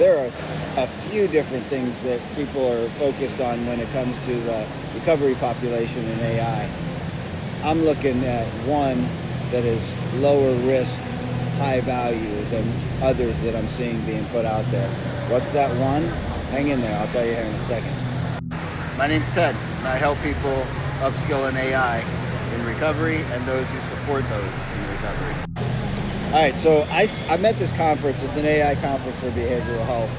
there are a few different things that people are focused on when it comes to the recovery population in AI. I'm looking at one that is lower risk, high value than others that I'm seeing being put out there. What's that one? Hang in there, I'll tell you here in a second. My name's Ted, and I help people upskill in AI in recovery and those who support those in recovery. All right, so I'm at this conference. It's an AI conference for behavioral health.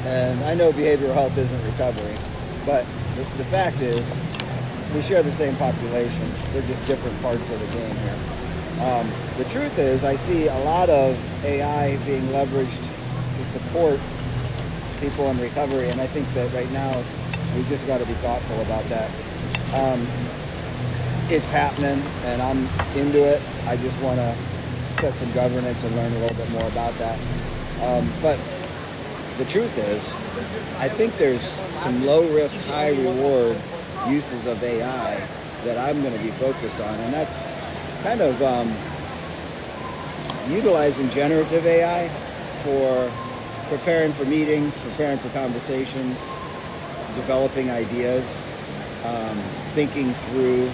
And I know behavioral health isn't recovery, but the fact is we share the same population. They're just different parts of the game here. The truth is I see a lot of AI being leveraged to support people in recovery, and I think that right now we've just got to be thoughtful about that. It's happening, and I'm into it. I just want to set some governance and learn a little bit more about that. But the truth is, I think there's some low risk, high reward uses of AI that I'm going to be focused on, and that's kind of utilizing generative AI for preparing for meetings, preparing for conversations, developing ideas, thinking through,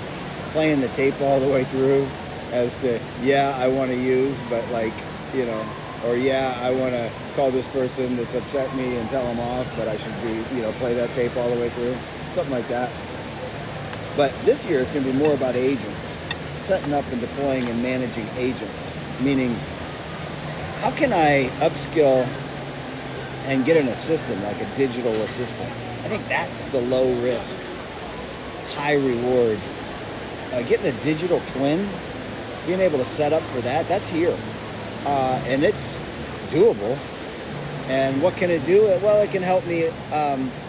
playing the tape all the way through as to, yeah, I want to use, but like, you know, or yeah, I want to call this person that's upset me and tell them off, but I should be, you know, play that tape all the way through, something like that. But this year it's going to be more about agents, setting up and deploying and managing agents, meaning how can I upskill and get an assistant, like a digital assistant? I think that's the low risk, high reward. Getting a digital twin, being able to set up for that, that's here. And it's doable. And what can it do? Well, it can help me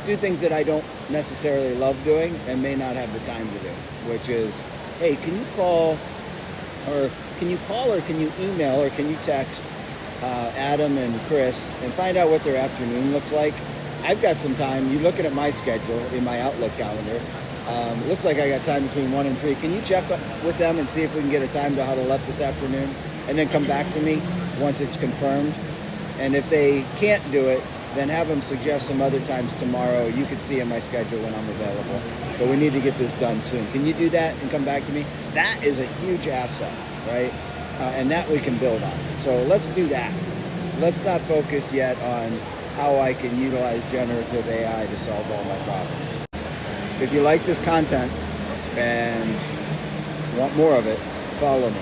do things that I don't necessarily love doing and may not have the time to do, which is, hey, can you call or can you email or can you text Adam and Chris and find out what their afternoon looks like? I've got some time. You're looking at my schedule in my Outlook calendar. Looks like I got time between 1 and 3. Can you check with them and see if we can get a time to huddle up this afternoon and then come back to me once it's confirmed? And if they can't do it, then have them suggest some other times tomorrow. You could see in my schedule when I'm available. But we need to get this done soon. Can you do that and come back to me? That is a huge asset, right? And that we can build on. So let's do that. Let's not focus yet on how I can utilize generative AI to solve all my problems. If you like this content and want more of it, follow me.